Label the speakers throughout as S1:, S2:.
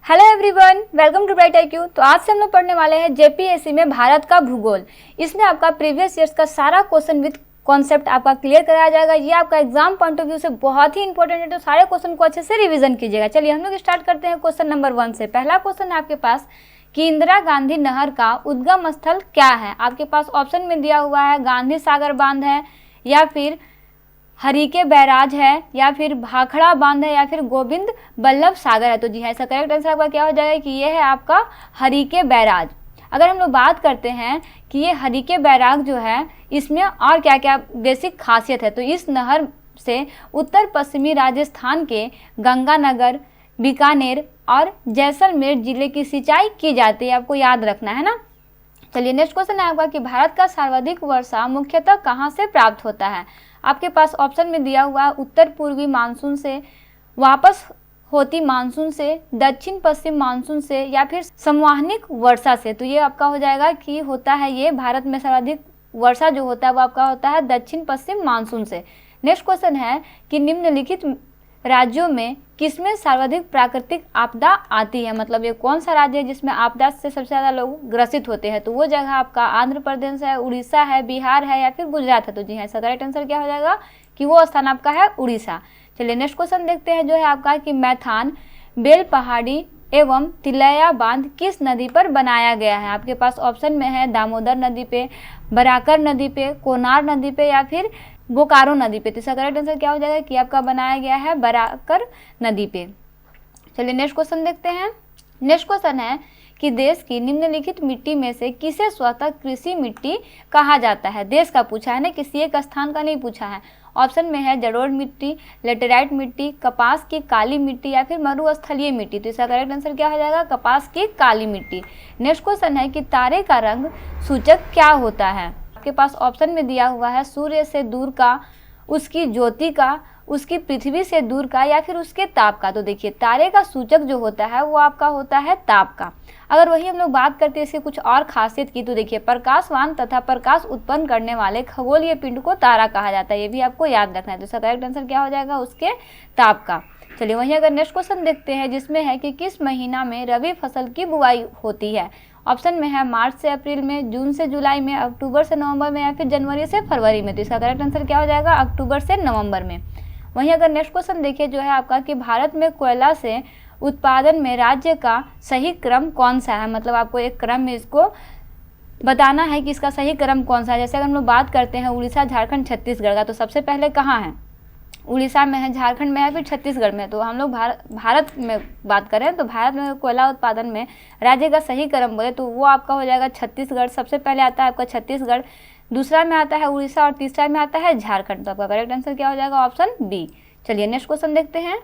S1: Hello everyone, welcome to bright IQ। तो आज से हम लोग पढ़ने वाले हैं जेपीएससी में भारत का भूगोल। इसमें आपका प्रीवियस ईयर्स का सारा क्वेश्चन विद कॉन्सेप्ट आपका क्लियर कराया जाएगा। ये आपका एग्जाम पॉइंट ऑफ व्यू से बहुत ही इंपॉर्टेंट है, तो सारे क्वेश्चन को अच्छे से रिवीजन कीजिएगा। चलिए हम लोग स्टार्ट करते हैं क्वेश्चन नंबर 1 से। पहला क्वेश्चन है आपके पास कि इंदिरा गांधी नहर का उद्गम स्थल क्या है। आपके पास ऑप्शन में दिया हुआ है गांधी सागर बांध है, या फिर हरिके बैराज है, या फिर भाखड़ा बांध है, या फिर गोविंद बल्लभ सागर है। तो जी हाँ, इसका करेक्ट आंसर आपका क्या हो जाएगा कि ये है आपका हरिके बैराज। अगर हम लोग बात करते हैं कि ये हरिके बैराज जो है इसमें और क्या क्या बेसिक खासियत है, तो इस नहर से उत्तर पश्चिमी राजस्थान के गंगानगर, बीकानेर और जैसलमेर जिले की सिंचाई की जाती है। आपको याद रखना है ना। चलिए नेक्स्ट क्वेश्चन है आपका कि भारत का सर्वाधिक वर्षा मुख्यतः कहाँ से प्राप्त होता है। आपके पास ऑप्शन में दिया हुआ उत्तर पूर्वी मानसून से, वापस होती मानसून से, दक्षिण पश्चिम मानसून से, या फिर संवहनिक वर्षा से। तो ये आपका हो जाएगा कि होता है ये भारत में सर्वाधिक वर्षा जो होता है वो आपका होता है दक्षिण पश्चिम मानसून से। नेक्स्ट क्वेश्चन है कि निम्नलिखित राज्यों में किसमें सर्वाधिक प्राकृतिक आपदा आती है। मतलब ये कौन सा राज्य है जिसमें आपदा से सबसे ज़्यादा लोग ग्रसित होते हैं। तो वो जगह आपका आंध्र प्रदेश है, उड़ीसा है, बिहार है, या फिर गुजरात है। तो जी हाँ, इसका करेक्ट आंसर क्या हो जाएगा कि वो स्थान आपका है उड़ीसा। चलिए नेक्स्ट क्वेश्चन देखते हैं जो है आपका कि मैथान, बेल पहाड़ी एवं तिलैया बांध किस नदी पर बनाया गया है। आपके पास ऑप्शन में है दामोदर नदी पे, बराकर नदी पे, कोनार नदी पे, या फिर बोकारो नदी पे। तो इसका करेक्ट आंसर क्या हो जाएगा कि आपका बनाया गया है बराकर नदी पे। चलिए नेक्स्ट क्वेश्चन देखते हैं। नेक्स्ट क्वेश्चन है कि देश की निम्नलिखित मिट्टी में से किसे स्वतः कृषि मिट्टी कहा जाता है। देश का पूछा है ना, किसी एक स्थान का नहीं पूछा है। ऑप्शन में है जलोढ़ मिट्टी, लेटेराइट मिट्टी, कपास की काली मिट्टी, या फिर मरुस्थलीय मिट्टी। तो इसका करेक्ट आंसर क्या हो जाएगा कपास की काली मिट्टी। नेक्स्ट क्वेश्चन है कि तारे का रंग सूचक क्या होता है। आपके पास ऑप्शन में दिया हुआ है सूर्य से दूर का, उसकी ज्योति का, उसकी पृथ्वी से दूर का, या फिर उसके ताप का। तो देखिए तारे का सूचक जो होता है वो आपका होता है ताप का। अगर वही हम लोग बात करते हैं इसके कुछ और खासियत की, तो देखिए प्रकाशवान तथा प्रकाश उत्पन्न करने वाले खगोलीय पिंड को तारा कहा जाता है। ये भी आपको याद रखना है। तो इसका करेक्ट आंसर क्या हो जाएगा उसके ताप का। चलिए वहीं अगर नेक्स्ट क्वेश्चन देखते हैं जिसमें है कि किस महीना में रबी फसल की बुआई होती है। ऑप्शन में है मार्च से अप्रैल में, जून से जुलाई में, अक्टूबर से नवंबर में, या फिर जनवरी से फरवरी में। तो इसका करेक्ट आंसर क्या हो जाएगा अक्टूबर से नवंबर में। वहीं अगर नेक्स्ट क्वेश्चन देखिए जो है आपका कि भारत में कोयला से उत्पादन में राज्य का सही क्रम कौन सा है। मतलब आपको एक क्रम में इसको बताना है कि इसका सही क्रम कौन सा है। जैसे अगर हम लोग बात करते हैं उड़ीसा, झारखंड, छत्तीसगढ़ का, तो सबसे पहले कहाँ है उड़ीसा में है, झारखंड में है, फिर छत्तीसगढ़ में। तो हम लोग भारत में बात करें तो भारत में कोयला उत्पादन में राज्य का सही क्रम बोले तो वो आपका हो जाएगा छत्तीसगढ़। सबसे पहले आता है आपका छत्तीसगढ़, दूसरा में आता है उड़ीसा, और तीसरा में आता है झारखंड। तो आपका करेक्ट आंसर क्या हो जाएगा ऑप्शन बी। चलिए नेक्स्ट क्वेश्चन देखते हैं।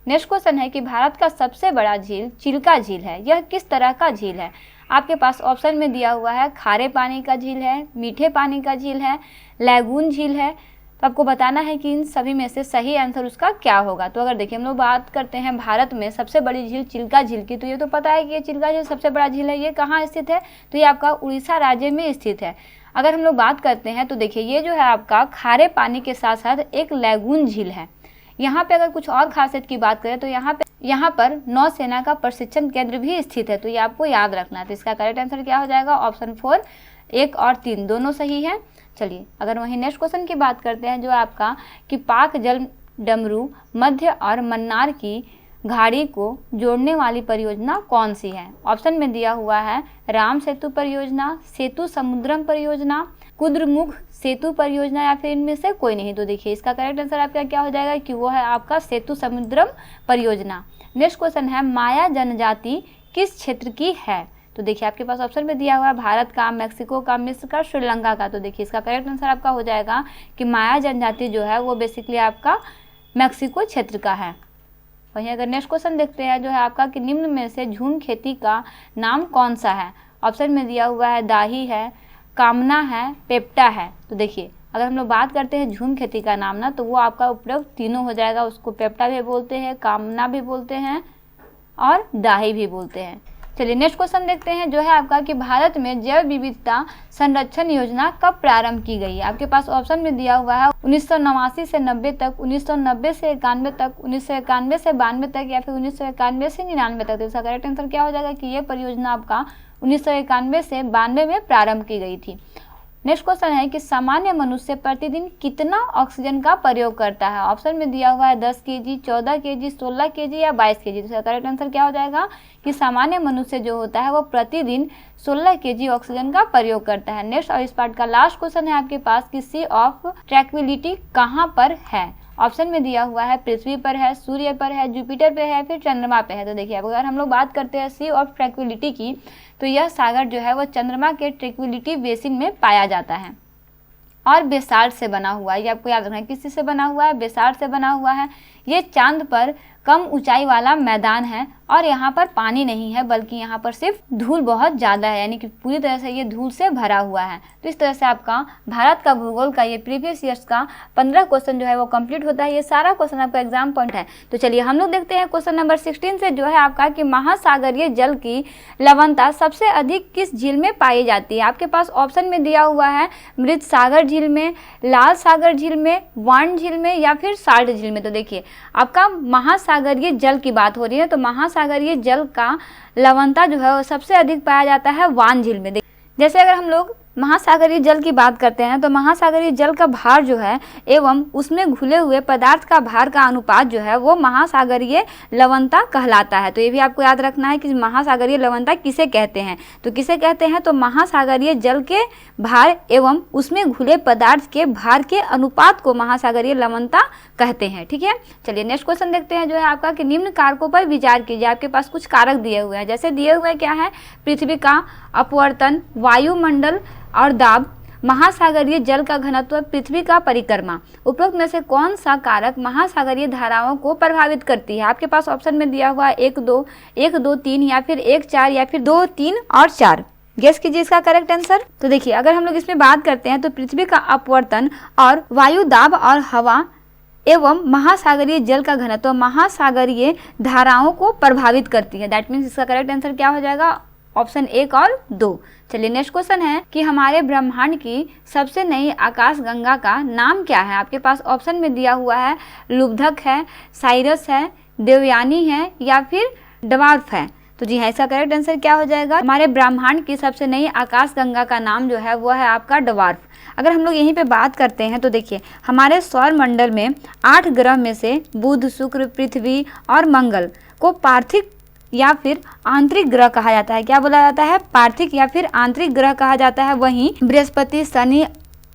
S1: नेक्स्ट क्वेश्चन है कि भारत का सबसे बड़ा झील चिल्का झील है, यह किस तरह का झील है। आपके पास ऑप्शन में दिया हुआ है खारे पानी का झील है, मीठे पानी का झील है, लैगून झील है। तो आपको बताना है कि इन सभी में से सही आंसर उसका क्या होगा। तो अगर देखिए हम लोग बात करते हैं भारत में सबसे बड़ी झील चिल्का झील की, तो ये तो पता है कि ये चिल्का झील सबसे बड़ा झील है। ये कहाँ स्थित है तो ये आपका उड़ीसा राज्य में स्थित है। अगर हम लोग बात करते हैं तो देखिए ये जो है आपका खारे पानी के साथ साथ एक लैगून झील है। यहाँ पे अगर कुछ और खासियत की बात करें तो यहाँ पर नौसेना का प्रशिक्षण केंद्र भी स्थित है। तो ये आपको याद रखना है। तो इसका करेक्ट आंसर क्या हो जाएगा ऑप्शन 4, 1 और 3 दोनों सही है। चलिए अगर वहीं नेक्स्ट क्वेश्चन की बात करते हैं जो आपका कि पाक जल डमरू, मध्य और मन्नार की घाटी को जोड़ने वाली परियोजना कौन सी है। ऑप्शन में दिया हुआ है राम सेतु परियोजना, सेतु समुद्रम परियोजना, कुद्रमुख सेतु परियोजना, या फिर इनमें से कोई नहीं। तो देखिए इसका करेक्ट आंसर आपका क्या हो जाएगा कि वो है आपका सेतु समुद्रम परियोजना। नेक्स्ट क्वेश्चन है माया जनजाति किस क्षेत्र की है। तो देखिए आपके पास ऑप्शन में दिया हुआ है भारत का, मेक्सिको का, मिस्र का, श्रीलंका का। तो देखिए इसका करेक्ट आंसर आपका हो जाएगा कि माया जनजाति जो है वो बेसिकली आपका मेक्सिको क्षेत्र का है। वहीं अगर नेक्स्ट क्वेश्चन देखते हैं जो है आपका कि निम्न में से झूम खेती का नाम कौन सा है। ऑप्शन में दिया हुआ है दाही है, कामना है, पेप्टा है। तो देखिए अगर हम लोग बात करते हैं झूम खेती का नाम ना, तो वो आपका उपयुक्त तीनों हो जाएगा। उसको पेप्टा भी बोलते हैं, कामना भी बोलते हैं, और दाही भी बोलते हैं। चलिए नेक्स्ट क्वेश्चन देखते हैं, जो है आपका कि भारत में जैव विविधता संरक्षण योजना कब प्रारंभ की गई है। आपके पास ऑप्शन में दिया हुआ है 1989 से 90 तक, 1990 से 91 तक, 1991 से 92 तक, या फिर 1991 से 99 तक। तो इसका करेक्ट आंसर क्या हो जाएगा कि ये परियोजना आपका 1991 से 92 में प्रारंभ की गई थी। नेक्स्ट क्वेश्चन है कि सामान्य मनुष्य प्रतिदिन कितना ऑक्सीजन का प्रयोग करता है। ऑप्शन में दिया हुआ है 10 केजी, 14 केजी, 16 केजी या 22 केजी। तो इसका करेक्ट आंसर क्या हो जाएगा कि सामान्य मनुष्य जो होता है वो प्रतिदिन 16 केजी ऑक्सीजन का प्रयोग करता है। नेक्स्ट और इस पार्ट का लास्ट क्वेश्चन है आपके पास कि सी ऑफ ट्रैंक्विलिटी कहाँ पर है। ऑप्शन में दिया हुआ है पृथ्वी पर है, सूर्य पर है, जुपिटर पे है, फिर चंद्रमा पे है। तो देखिए अगर हम लोग बात करते हैं सी ऑफ ट्रैंक्विलिटी की, तो यह सागर जो है वो चंद्रमा के ट्रैंक्विलिटी बेसिन में पाया जाता है और बेसाल्ट से बना हुआ है। ये आपको याद रखना है, किसी से बना हुआ है, बेसाल्ट से बना हुआ है। ये चांद पर कम ऊंचाई वाला मैदान है और यहाँ पर पानी नहीं है, बल्कि यहाँ पर सिर्फ धूल बहुत ज़्यादा है, यानी कि पूरी तरह से ये धूल से भरा हुआ है। तो इस तरह से आपका भारत का भूगोल का ये प्रीवियस ईयर्स का 15 क्वेश्चन जो है वो कंप्लीट होता है। ये सारा क्वेश्चन आपका एग्जाम पॉइंट है। तो चलिए हम लोग देखते हैं क्वेश्चन नंबर 16 से, जो है आपका कि महासागरीय जल की लवणता सबसे अधिक किस झील में पाई जाती है। आपके पास ऑप्शन में दिया हुआ है मृत सागर झील में, लाल सागर झील में, वान झील में, या फिर साल्ट झील में। तो देखिए आपका महासागरीय जल की बात हो रही है, तो महासागरीय जल का लवणता जो है वो सबसे अधिक पाया जाता है वान झील में। जैसे अगर हम लोग महासागरीय जल की बात करते हैं तो महासागरीय जल का भार जो है एवं उसमें घुले हुए पदार्थ का भार का अनुपात जो है वो महासागरीय लवणता कहलाता है। तो ये भी आपको याद रखना है कि महासागरीय लवणता किसे कहते हैं। तो किसे कहते हैं, तो महासागरीय जल के भार एवं उसमें घुले पदार्थ के भार के अनुपात को महासागरीय लवणता कहते हैं। ठीक है, चलिए नेक्स्ट क्वेश्चन देखते हैं, जो है आपका कि निम्न कारकों पर विचार कीजिए। आपके पास कुछ कारक दिए हुए हैं, जैसे दिए हुए क्या है, पृथ्वी का अपवर्तन, वायुमंडल और दाब, महासागरीय जल का घनत्व, पृथ्वी का परिक्रमा। उपरोक्त में से कौन सा कारक महासागरीय धाराओं को प्रभावित करती है। आपके पास ऑप्शन में दिया हुआ 1, 2, 3, या फिर 1, 4, या फिर 2, 3 और 4। गेस कीजिए इसका करेक्ट आंसर। तो देखिए अगर हम लोग इसमें बात करते हैं तो पृथ्वी का अपवर्तन और वायु दाब और हवा एवं महासागरीय जल का घनत्व महासागरीय धाराओं को प्रभावित करती है। दैट मीन्स इसका करेक्ट आंसर क्या हो जाएगा, ऑप्शन 1 और 2। चलिए नेक्स्ट क्वेश्चन है कि हमारे ब्रह्मांड की सबसे नई आकाशगंगा का नाम क्या है। आपके पास ऑप्शन में दिया हुआ है लुब्धक है, साइरस है, देवयानी है, या फिर डवार्फ है। तो जी हाँ, इसका करेक्ट आंसर क्या हो जाएगा, हमारे ब्रह्मांड की सबसे नई आकाशगंगा का नाम जो है वो है आपका डवार्फ। अगर हम लोग यहीं पे बात करते हैं तो देखिए हमारे सौर मंडल में 8 ग्रह में से बुध, शुक्र, पृथ्वी और मंगल को पार्थिव या फिर आंतरिक ग्रह कहा जाता है। क्या बोला जाता है, पार्थिव या फिर आंतरिक ग्रह कहा जाता है। वहीं बृहस्पति, शनि,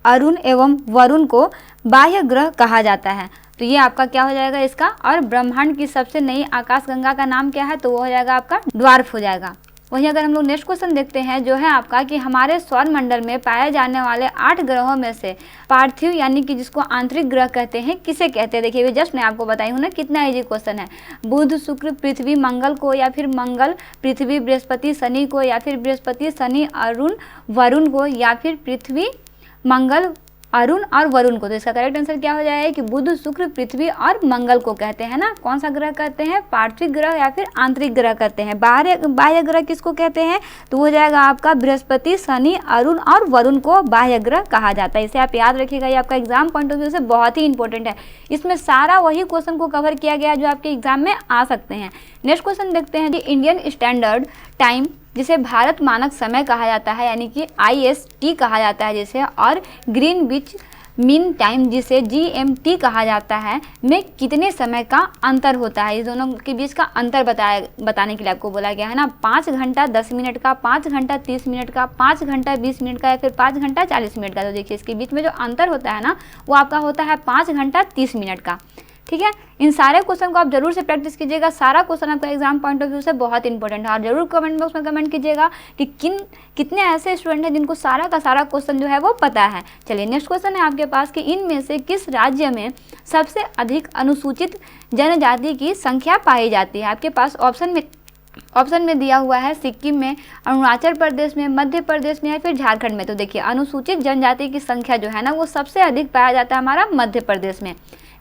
S1: अरुण एवं वरुण को बाह्य ग्रह कहा जाता है। तो ये आपका क्या हो जाएगा इसका, और ब्रह्मांड की सबसे नई आकाशगंगा का नाम क्या है, तो वो हो जाएगा आपका ड्वार्फ हो जाएगा। वहीं अगर हम लोग नेक्स्ट क्वेश्चन देखते हैं, जो है आपका कि हमारे सौर मंडल में पाए जाने वाले 8 ग्रहों में से पार्थिव यानी कि जिसको आंतरिक ग्रह कहते हैं किसे कहते हैं। देखिए जस्ट मैं आपको बताई हूँ ना, कितना इजी क्वेश्चन है। बुध, शुक्र, पृथ्वी, मंगल को, या फिर मंगल, पृथ्वी, बृहस्पति, शनि को, या फिर बृहस्पति, शनि, अरुण, वरुण को, या फिर पृथ्वी, मंगल, अरुण और वरुण को। तो इसका करेक्ट आंसर क्या हो जाएगा कि बुध, शुक्र, पृथ्वी और मंगल को कहते हैं ना। कौन सा ग्रह कहते हैं, पार्थिव ग्रह या फिर आंतरिक ग्रह कहते हैं। बाह्य ग्रह किसको कहते हैं, तो हो जाएगा आपका बृहस्पति, शनि, अरुण और वरुण को बाह्य ग्रह कहा जाता है। इसे आप याद रखिएगा, ये आपका एग्जाम पॉइंट ऑफ व्यू से बहुत ही इंपॉर्टेंट है। इसमें सारा वही क्वेश्चन को कवर किया गया जो आपके एग्जाम में आ सकते हैं। नेक्स्ट क्वेश्चन देखते हैं, इंडियन स्टैंडर्ड टाइम जिसे भारत मानक समय कहा जाता है, यानी कि IST कहा जाता है जिसे, और ग्रीनविच मीन टाइम जिसे GMT कहा जाता है, में कितने समय का अंतर होता है। इस दोनों के बीच का अंतर बताने के लिए आपको बोला गया है ना। 5 घंटा 10 मिनट का, 5 घंटा 30 मिनट का, 5 घंटा 20 मिनट का, या फिर 5 घंटा 40 मिनट का। तो देखिए इसके बीच में जो अंतर होता है ना वो आपका होता है 5 घंटा 30 मिनट का। ठीक है, इन सारे क्वेश्चन को आप जरूर से प्रैक्टिस कीजिएगा। सारा क्वेश्चन आपका एग्जाम पॉइंट ऑफ व्यू से बहुत इंपॉर्टेंट है। और जरूर कमेंट बॉक्स में कमेंट कीजिएगा कि कितने ऐसे स्टूडेंट हैं जिनको सारा का सारा क्वेश्चन जो है वो पता है। चलिए नेक्स्ट क्वेश्चन है आपके पास कि इनमें से किस राज्य में सबसे अधिक अनुसूचित जनजाति की संख्या पाई जाती है। आपके पास ऑप्शन में दिया हुआ है सिक्किम में, अरुणाचल प्रदेश में, मध्य प्रदेश में, या फिर झारखंड में। तो देखिए अनुसूचित जनजाति की संख्या जो है ना वो सबसे अधिक पाया जाता है हमारा मध्य प्रदेश में।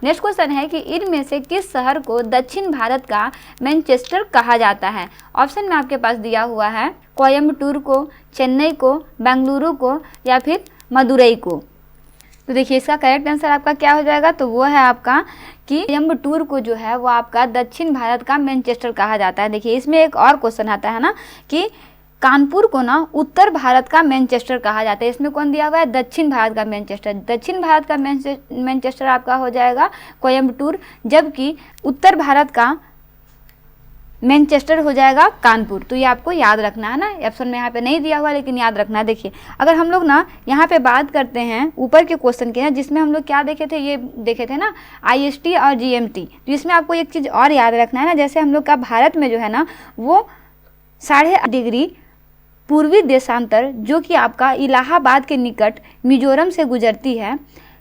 S1: नेक्स्ट क्वेश्चन है कि इनमें से किस शहर को दक्षिण भारत का मैनचेस्टर कहा जाता है। ऑप्शन में आपके पास दिया हुआ है कोयम्बटूर को, चेन्नई को, बेंगलुरु को या फिर मदुरई को। तो देखिए इसका करेक्ट आंसर आपका क्या हो जाएगा, तो वो है आपका कि कोयम्बटूर को जो है वो आपका दक्षिण भारत का मैनचेस्टर कहा जाता है। देखिए इसमें एक और क्वेश्चन आता है ना कि कानपुर को ना उत्तर भारत का मैनचेस्टर कहा जाता है। इसमें कौन दिया हुआ है, दक्षिण भारत का मैनचेस्टर। दक्षिण भारत का मैनचेस्टर आपका हो जाएगा कोयम्बटूर, जबकि उत्तर भारत का मैनचेस्टर हो जाएगा कानपुर। तो ये आपको याद रखना है ना, ऑप्शन में यहाँ पे नहीं दिया हुआ लेकिन याद रखना है। देखिए अगर हम लोग ना यहाँ पे बात करते हैं ऊपर के क्वेश्चन की ना, जिसमें हम लोग क्या देखे थे, ये देखे थे ना IST और GMT। तो इसमें आपको एक चीज़ और याद रखना है ना, जैसे हम लोग का भारत में जो है ना वो 8.5 डिग्री पूर्वी देशांतर जो कि आपका इलाहाबाद के निकट मिजोरम से गुजरती है,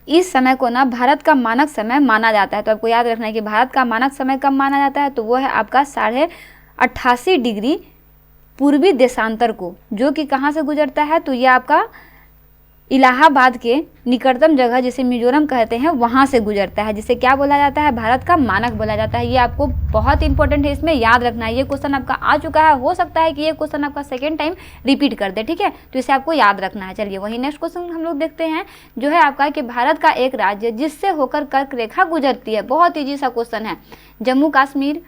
S1: इस समय को ना भारत का मानक समय माना जाता है। तो आपको याद रखना है कि भारत का मानक समय कब माना जाता है, तो वो है आपका 88.5 डिग्री पूर्वी देशांतर को, जो कि कहाँ से गुजरता है, तो ये आपका इलाहाबाद के निकटतम जगह जिसे मिजोरम कहते हैं वहाँ से गुजरता है, जिसे क्या बोला जाता है, भारत का मानक बोला जाता है। ये आपको बहुत इंपॉर्टेंट है, इसमें याद रखना है। ये क्वेश्चन आपका आ चुका है, हो सकता है कि ये क्वेश्चन आपका सेकेंड टाइम रिपीट कर दे, ठीक है, तो इसे आपको याद रखना है। चलिए वही नेक्स्ट क्वेश्चन हम लोग देखते हैं, जो है आपका कि भारत का एक राज्य जिससे होकर कर्क रेखा गुजरती है। बहुत ईजी सा क्वेश्चन है, जम्मू कश्मीर,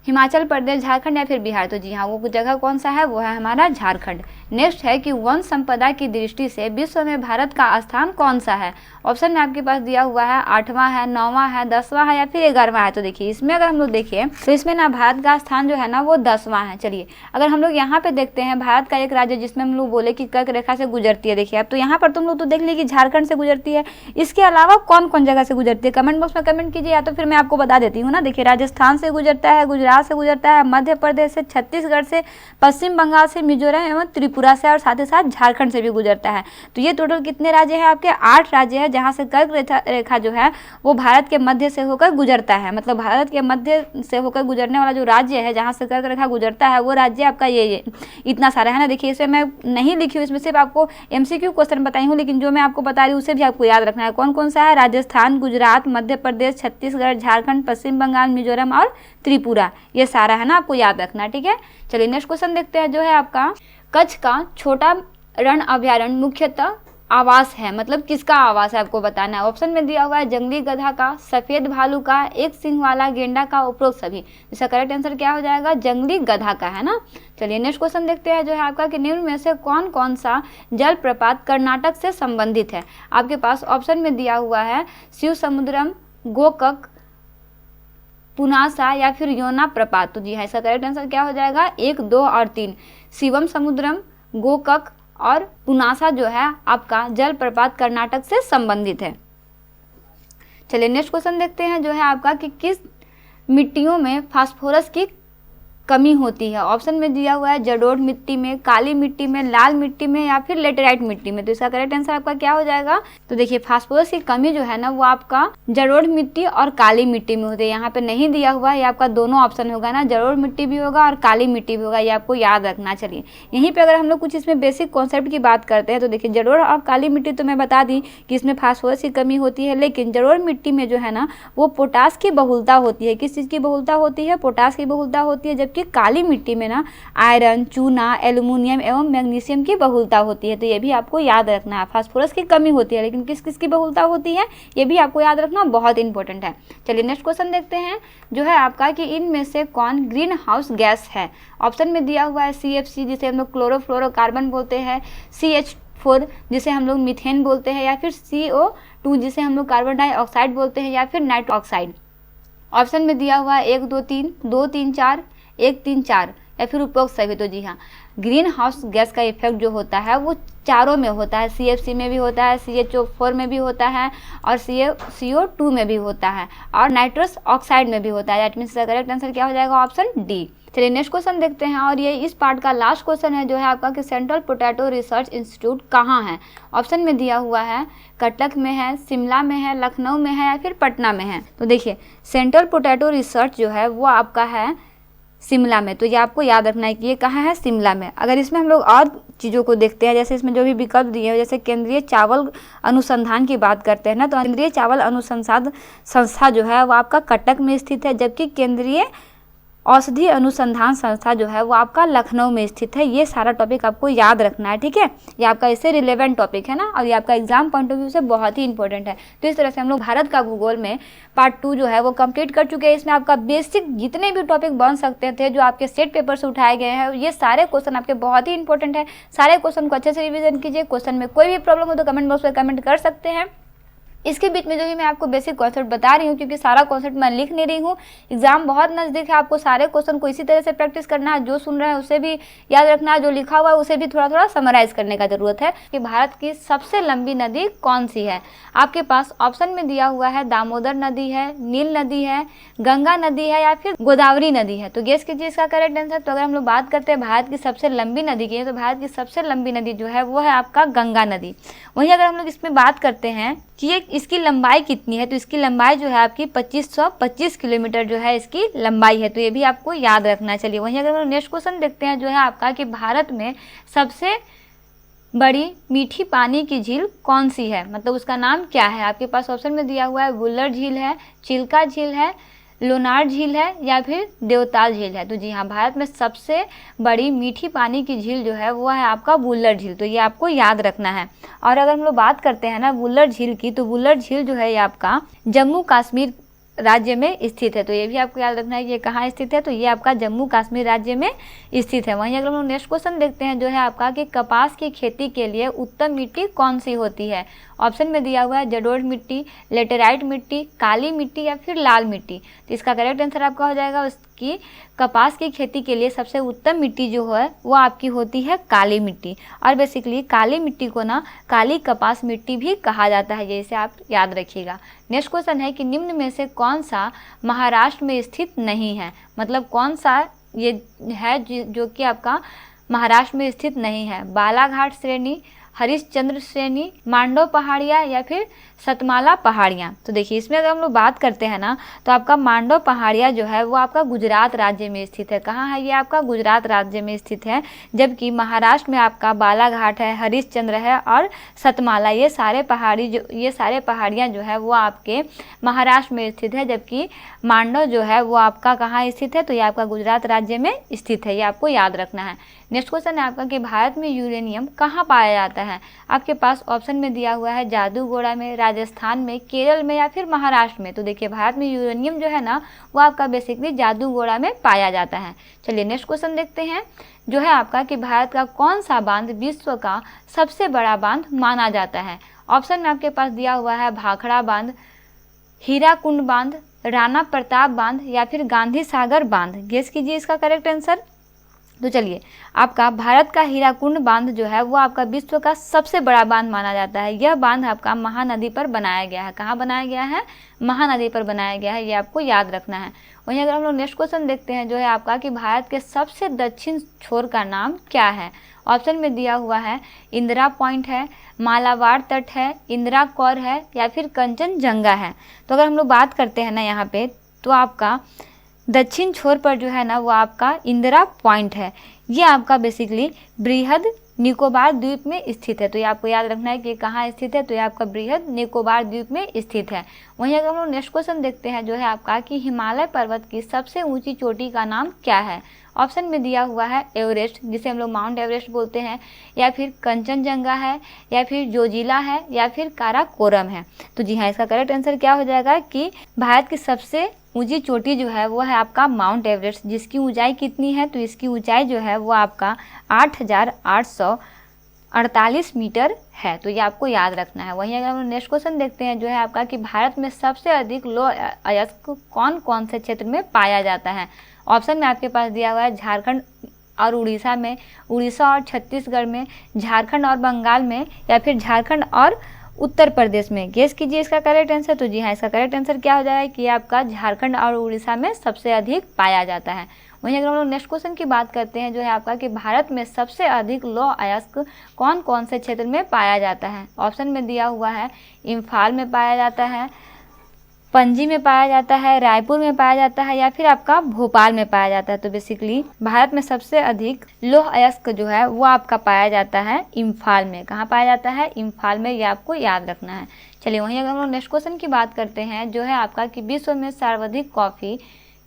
S1: हिमाचल प्रदेश, झारखंड या फिर बिहार। तो जी हाँ, वो जगह कौन सा है, वो है हमारा झारखंड। नेक्स्ट है कि वन संपदा की दृष्टि से विश्व में भारत का स्थान कौन सा है। ऑप्शन में आपके पास दिया हुआ है 8वां है, 9वां है, 10वां है या फिर 11वां है। तो देखिए इसमें अगर हम लोग देखें तो इसमें ना भारत का स्थान जो है ना वो 10वां है। चलिए अगर हम लोग यहाँ पे देखते हैं भारत का एक राज्य जिसमें हम लोग बोले कि कर्क रेखा से गुजरती है, देखिए अब तो यहाँ पर तुम लोग तो देख लीजिए कि झारखंड से गुजरती है, इसके अलावा कौन कौन जगह से गुजरती है कमेंट बॉक्स में कमेंट कीजिए, या तो फिर मैं आपको बता देती हूँ ना। देखिए राजस्थान से गुजरता है, गुजरात से गुजरता है, मध्य प्रदेश से, छत्तीसगढ़ से, पश्चिम बंगाल से, मिजोरम एवं त्रिपुरा से और साथ ही साथ झारखंड से भी गुजरता है। तो ये टोटल कितने राज्य हैं आपके, 8 राज्य है जहाँ से कर्क रेखा जो है वो भारत के मध्य से होकर गुजरता है। मतलब भारत के मध्य से होकर गुजरने वाला जो राज्य है जहाँ से कर्क रेखा गुजरता है वो राज्य आपका ये इतना सारा है ना। देखिए इसमें मैं नहीं लिखी हूँ, इसमें सिर्फ आपको MCQ क्वेश्चन बताई हूँ, लेकिन जो मैं आपको बता रही हूँ उसे भी आपको याद रखना है। कौन कौन सा है, राजस्थान, गुजरात, मध्य प्रदेश, छत्तीसगढ़, झारखंड, पश्चिम बंगाल, मिजोरम और त्रिपुरा, ये सारा है ना, आपको याद रखना है, ठीक है। चलिए नेक्स्ट क्वेश्चन देखते हैं, जो है आपका कच्छ का छोटा रण अभ्यारण्य मुख्यतः आवास है, मतलब किसका आवास है आपको बताना है। ऑप्शन में दिया हुआ है जंगली गधा का, सफेद भालू का, एक सिंह वाला गेंडा का, उपरोक्त सभी। इसका करेक्ट आंसर क्या हो जाएगा, जंगली गधा का है ना। चलिए नेक्स्ट क्वेश्चन देखते हैं, जो है आपका कि निम्न में से कौन कौन सा जलप्रपात कर्नाटक से संबंधित है। आपके पास ऑप्शन में दिया हुआ है शिव समुद्रम, गोकक, पुनासा या फिर योना प्रपात। तो जी हाँ, इसका करेक्ट आंसर क्या हो जाएगा, 1, 2 और 3, शिवम समुद्रम, गोकक और पुनासा जो है आपका जलप्रपात कर्नाटक से संबंधित है। चलिए नेक्स्ट क्वेश्चन देखते हैं, जो है आपका कि किस मिट्टियों में फास्फोरस की कमी होती है। ऑप्शन में दिया हुआ है जलोढ़ मिट्टी में, काली मिट्टी में, लाल मिट्टी में या फिर लेटेराइट मिट्टी में। तो इसका करेक्ट आंसर आपका क्या हो जाएगा, तो देखिए फास्फोरस की कमी जो है ना वो आपका जलोढ़ मिट्टी और काली मिट्टी में होती है। यहाँ पे नहीं दिया हुआ है, ये आपका दोनों ऑप्शन होगा ना, जलोढ़ मिट्टी भी होगा और काली मिट्टी भी होगा, ये आपको याद रखना। चलिए यहीं पर अगर हम लोग कुछ इसमें बेसिक कॉन्सेप्ट की बात करते हैं, तो देखिए जलोढ़ और काली मिट्टी तो मैं बता दी कि इसमें फास्फोरस की कमी होती है, लेकिन जलोढ़ मिट्टी में जो है ना वो पोटास की बहुलता होती है। किस चीज़ की बहुलता होती है, पोटास की बहुलता होती है, जबकि काली मिट्टी में ना आयरन, चूना, एल्युमिनियम एवं मैग्नीशियम की बहुलता होती है। तो ये भी आपको याद रखना है, फास्फोरस की कमी होती है लेकिन किस किस की बहुलता होती है ये भी आपको याद रखना, बहुत इंपॉर्टेंट है। चलिए नेक्स्ट क्वेश्चन देखते हैं, जो है आपका कि इनमें से कौन ग्रीन हाउस गैस है। ऑप्शन में दिया हुआ है CFC जिसे हम लोग क्लोरोफ्लोरोकार्बन बोलते हैं, CH4 जिसे हम लोग मीथेन बोलते हैं, या फिर CO2 जिसे हम लोग कार्बन डाइऑक्साइड बोलते हैं, या फिर नाइट्रस ऑक्साइड। ऑप्शन में दिया हुआ है 1, 2, 3, 2, 3, 4, 1, 3, 4 या फिर उपरोक्त सभी। तो जी हाँ, ग्रीन हाउस गैस का इफेक्ट जो होता है वो चारों में होता है, CFC में भी होता है, CH4 में भी होता है और CO2 में भी होता है और नाइट्रस ऑक्साइड में भी होता है। दैट मीन्स करेक्ट आंसर क्या हो जाएगा, ऑप्शन D। चलिए नेक्स्ट क्वेश्चन देखते हैं, और ये इस पार्ट का लास्ट क्वेश्चन है, जो है आपका कि सेंट्रल पोटैटो रिसर्च इंस्टीट्यूट कहाँ है। ऑप्शन में दिया हुआ है कटक में है, शिमला में है, लखनऊ में है या फिर पटना में है। तो देखिए सेंट्रल पोटैटो रिसर्च जो है वो आपका है शिमला में। तो ये आपको याद रखना है कि ये कहाँ है, शिमला में। अगर इसमें हम लोग और चीज़ों को देखते हैं, जैसे इसमें जो भी विकल्प दिए हैं, जैसे केंद्रीय चावल अनुसंधान की बात करते हैं ना, तो केंद्रीय चावल अनुसंधान संस्था जो है वो आपका कटक में स्थित है, जबकि केंद्रीय औषधि अनुसंधान संस्था जो है वो आपका लखनऊ में स्थित है। ये सारा टॉपिक आपको याद रखना है, ठीक है। ये आपका इससे रिलेवेंट टॉपिक है ना, और ये आपका एग्जाम पॉइंट ऑफ व्यू से बहुत ही इंपॉर्टेंट है। तो इस तरह से हम लोग भारत का भूगोल में पार्ट 2 जो है वो कंप्लीट कर चुके हैं। इसमें आपका बेसिक जितने भी टॉपिक बन सकते थे जो आपके सेट पेपर से उठाए गए हैं, ये सारे क्वेश्चन आपके बहुत ही इंपॉर्टेंट है। सारे क्वेश्चन को अच्छे से रिविजन कीजिए। क्वेश्चन में कोई भी प्रॉब्लम हो तो कमेंट बॉक्स में कमेंट कर सकते हैं। इसके बीच में जो भी मैं आपको बेसिक कॉन्सेप्ट बता रही हूँ, क्योंकि सारा कॉन्सेप्ट मैं लिख नहीं रही हूँ, एग्जाम बहुत नज़दीक है, आपको सारे क्वेश्चन को इसी तरह से प्रैक्टिस करना है। जो सुन रहे हैं उसे भी याद रखना है, जो लिखा हुआ है उसे भी थोड़ा थोड़ा समराइज करने का जरूरत है। कि भारत की सबसे लंबी नदी कौन सी है? आपके पास ऑप्शन में दिया हुआ है दामोदर नदी है, नील नदी है, गंगा नदी है, या फिर गोदावरी नदी है। तो गेस कीजिए इसका करेक्ट आंसर। तो अगर हम लोग बात करते हैं भारत की सबसे लंबी नदी की, तो भारत की सबसे लंबी नदी जो है वो है आपका गंगा नदी। वहीं अगर हम लोग इसमें बात करते हैं कि ये इसकी लंबाई कितनी है, तो इसकी लंबाई जो है आपकी 2525 किलोमीटर जो है इसकी लंबाई है। तो ये भी आपको याद रखना चाहिए। वहीं अगर हम नेक्स्ट क्वेश्चन देखते हैं जो है आपका कि भारत में सबसे बड़ी मीठी पानी की झील कौन सी है, मतलब उसका नाम क्या है? आपके पास ऑप्शन में दिया हुआ है वुलर झील है, चिल्का झील है, लोनार झील है, या फिर देवताल झील है। तो जी हाँ, भारत में सबसे बड़ी मीठी पानी की झील जो है वो है आपका वुलर झील। तो ये आपको याद रखना है। और अगर हम लोग बात करते हैं ना वुलर झील की, तो वुलर झील जो है ये आपका जम्मू कश्मीर राज्य में स्थित है। तो ये भी आपको याद रखना है कि ये कहाँ स्थित है, तो ये आपका जम्मू कश्मीर राज्य में स्थित है। वहीं अगर हम लोग नेक्स्ट क्वेश्चन देखते हैं जो है आपका कि कपास की खेती के लिए उत्तम मिट्टी कौन सी होती है? ऑप्शन में दिया हुआ है जलोढ़ मिट्टी, लेटेराइट मिट्टी, काली मिट्टी, या फिर लाल मिट्टी। तो इसका करेक्ट आंसर आपका हो जाएगा उसकी कपास की खेती के लिए सबसे उत्तम मिट्टी जो है वो आपकी होती है काली मिट्टी। और बेसिकली काली मिट्टी को ना काली कपास मिट्टी भी कहा जाता है, ये इसे आप याद रखिएगा। नेक्स्ट क्वेश्चन है कि निम्न में से कौन सा महाराष्ट्र में स्थित नहीं है, मतलब कौन सा ये है जो कि आपका महाराष्ट्र में स्थित नहीं है? बालाघाट श्रेणी, हरिश्चंद्र श्रेणी, मांडव पहाड़ियाँ, या फिर सतमाला पहाड़ियाँ। तो देखिए इसमें अगर हम लोग बात करते हैं ना, तो आपका मांडव पहाड़ियाँ जो है वो आपका गुजरात राज्य में स्थित है। कहाँ है ये? आपका गुजरात राज्य में स्थित है। जबकि महाराष्ट्र में आपका बालाघाट है, हरिश्चंद्र है और सतमाला, ये सारे पहाड़ियाँ जो है वो आपके महाराष्ट्र में स्थित है। जबकि मांडव जो है वो आपका कहाँ स्थित है? तो ये आपका गुजरात राज्य में स्थित है। ये आपको याद रखना है। नेक्स्ट क्वेश्चन है आपका कि भारत में यूरेनियम कहाँ पाया जाता है? आपके पास ऑप्शन में दिया हुआ है जादूगोड़ा में, राजस्थान में, केरल में, या फिर महाराष्ट्र में। तो देखिए भारत में यूरेनियम जो है ना वो आपका बेसिकली जादूगोड़ा में पाया जाता है। चलिए नेक्स्ट क्वेश्चन देखते हैं जो है आपका कि भारत का कौन सा बांध विश्व का सबसे बड़ा बांध माना जाता है? ऑप्शन में आपके पास दिया हुआ है भाखड़ा बांध, हीराकुंड बांध, राणा प्रताप बांध, या फिर गांधी सागर बांध। गेस कीजिए इसका करेक्ट आंसर। तो चलिए आपका भारत का हीराकुंड बांध जो है वो आपका विश्व का सबसे बड़ा बांध माना जाता है। यह बांध आपका महानदी पर बनाया गया है। कहाँ बनाया गया है? महानदी पर बनाया गया है। ये आपको याद रखना है। वहीं अगर हम लोग नेक्स्ट क्वेश्चन देखते हैं जो है आपका कि भारत के सबसे दक्षिण छोर का नाम क्या है? ऑप्शन में दिया हुआ है इंदिरा पॉइंट है, मालाबार तट है, इंदिरा कौर है, या फिर कंचनजंगा है। तो अगर हम लोग बात करते हैं ना यहाँ पे, तो आपका दक्षिण छोर पर जो है ना वो आपका इंदिरा पॉइंट है। ये आपका बेसिकली बृहद निकोबार द्वीप में स्थित है। तो ये आपको याद रखना है कि कहाँ स्थित है, तो ये आपका बृहद निकोबार द्वीप में स्थित है। वहीं अगर हम लोग नेक्स्ट क्वेश्चन देखते हैं जो है आपका कि हिमालय पर्वत की सबसे ऊंची चोटी का नाम क्या है? ऑप्शन में दिया हुआ है एवरेस्ट, जिसे हम लोग माउंट एवरेस्ट बोलते हैं, या फिर कंचनजंगा है, या फिर जोजिला है, या फिर काराकोरम है। तो जी हाँ, इसका करेक्ट आंसर क्या हो जाएगा कि भारत की सबसे ऊंची चोटी जो है वो है आपका माउंट एवरेस्ट, जिसकी ऊंचाई कितनी है? तो इसकी ऊंचाई जो है वो आपका 8,848 मीटर है। तो ये आपको याद रखना है। वहीं अगर हम नेक्स्ट क्वेश्चन देखते हैं जो है आपका कि भारत में सबसे अधिक लौह अयस्क कौन कौन से क्षेत्र में पाया जाता है? ऑप्शन में आपके पास दिया हुआ है झारखंड और उड़ीसा में, उड़ीसा और छत्तीसगढ़ में, झारखंड और बंगाल में, या फिर झारखंड और उत्तर प्रदेश में। गेस कीजिए इसका करेक्ट आंसर। तो जी हाँ, इसका करेक्ट आंसर क्या हो जाएगा कि आपका झारखंड और उड़ीसा में सबसे अधिक पाया जाता है। वहीं अगर हम लोग नेक्स्ट क्वेश्चन की बात करते हैं जो है आपका कि भारत में सबसे अधिक लौह अयस्क कौन कौन से क्षेत्र में पाया जाता है? ऑप्शन में दिया हुआ है इम्फाल में पाया जाता है, पणजी में पाया जाता है, रायपुर में पाया जाता है या फिर आपका भोपाल में पाया जाता है। तो बेसिकली भारत में सबसे अधिक लौह अयस्क जो है वो आपका पाया जाता है इम्फाल में। कहाँ पाया जाता है? इम्फाल में, ये आपको याद रखना है। चलिए वहीं अगर हम लोग नेक्स्ट क्वेश्चन की बात करते हैं जो है आपका कि विश्व में सर्वाधिक कॉफ़ी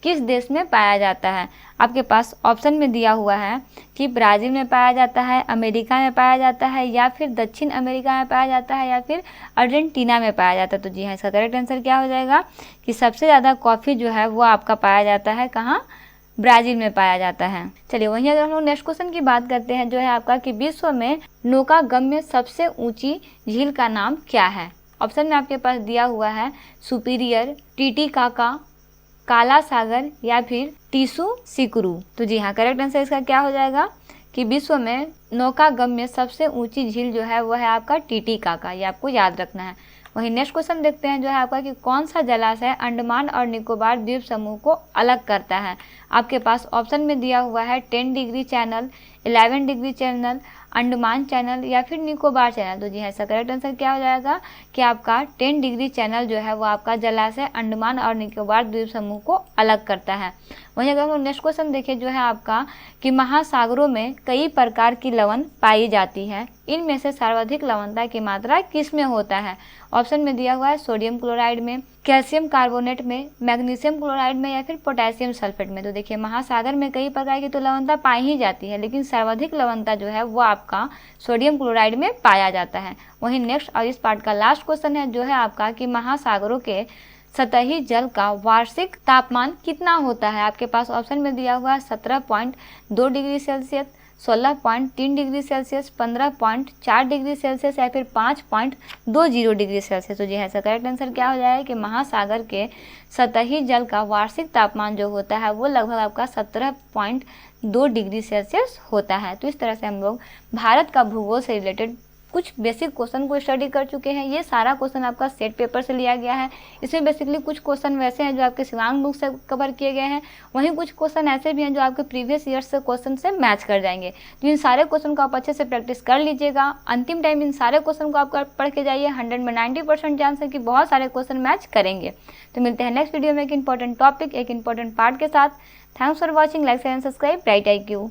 S1: किस देश में पाया जाता है। आपके पास ऑप्शन में दिया हुआ है कि ब्राज़ील में पाया जाता है, अमेरिका में पाया जाता है या फिर दक्षिण अमेरिका में पाया जाता है या फिर अर्जेंटीना में पाया जाता है। तो जी हाँ, इसका करेक्ट आंसर क्या हो जाएगा कि सबसे ज़्यादा कॉफ़ी जो है वो आपका पाया जाता है कहाँ? ब्राज़ील में पाया जाता है। चलिए वहीं अगर हम लोग नेक्स्ट क्वेश्चन की बात करते हैं जो है आपका कि विश्व में नौकागम्य सबसे ऊँची झील का नाम क्या है। ऑप्शन में आपके पास दिया हुआ है सुपीरियर, टीटीकाका, काला सागर या फिर टिसुसिकुरु। तो जी हाँ, करेक्ट आंसर इसका क्या हो जाएगा कि विश्व में नौकागम्य सबसे ऊंची झील जो है वो है आपका टीटीकाका, ये आपको याद रखना है। वहीं नेक्स्ट क्वेश्चन देखते हैं जो है आपका कि कौन सा जलाशय अंडमान और निकोबार द्वीप समूह को अलग करता है। आपके पास ऑप्शन में दिया हुआ है 10 degree channel, 11 degree channel, Andaman channel या फिर निकोबार चैनल। तो जी हाँ, इसका करेक्ट आंसर क्या हो जाएगा कि आपका 10 डिग्री चैनल जो है वो आपका जलाशय अंडमान और निकोबार द्वीप समूह को अलग करता है। वहीं अगर हम नेक्स्ट क्वेश्चन देखें जो है आपका कि महासागरों में कई प्रकार की लवण पाई जाती है, इनमें से सर्वाधिक लवणता की मात्रा किस में होता है। ऑप्शन में दिया हुआ है सोडियम क्लोराइड में, कैल्शियम कार्बोनेट में, मैग्नीशियम क्लोराइड में या फिर पोटेशियम सल्फेट में। तो देखिए महासागर में कई प्रकार की तो लवणता पाई ही जाती है, लेकिन सर्वाधिक लवणता जो है वो आपका सोडियम क्लोराइड में पाया जाता है। वहीं नेक्स्ट और इस पार्ट का लास्ट क्वेश्चन है जो है आपका कि महासागरों के सतही जल का वार्षिक तापमान कितना होता है। आपके पास ऑप्शन में दिया हुआ है 17.2 degree Celsius, 16.3 degree Celsius, 15.4 degree Celsius या फिर 5.20 डिग्री सेल्सियस। तो जी है, करेक्ट आंसर क्या हो जाएगा कि महासागर के सतही जल का वार्षिक तापमान जो होता है वो लगभग आपका 17.2 डिग्री सेल्सियस होता है। तो इस तरह से हम लोग भारत का भूगोल से रिलेटेड कुछ बेसिक क्वेश्चन को स्टडी कर चुके हैं। ये सारा क्वेश्चन आपका सेट पेपर से लिया गया है। इसमें बेसिकली कुछ क्वेश्चन वैसे हैं जो आपके शिवांग बुक से कवर किए गए हैं, वहीं कुछ क्वेश्चन ऐसे भी हैं जो आपके प्रीवियस ईयर से क्वेश्चन से मैच कर जाएंगे। तो इन सारे क्वेश्चन को आप अच्छे से प्रैक्टिस कर लीजिएगा। अंतिम टाइम इन सारे क्वेश्चन को आप पढ़ के जाइए, 100 में 90% चांस है कि बहुत सारे क्वेश्चन मैच करेंगे। तो मिलते हैं नेक्स्ट वीडियो में एक इंपॉर्टेंट टॉपिक, एक इंपॉर्टेंट पार्ट के साथ। Thanks for watching, like share and subscribe bright IQ।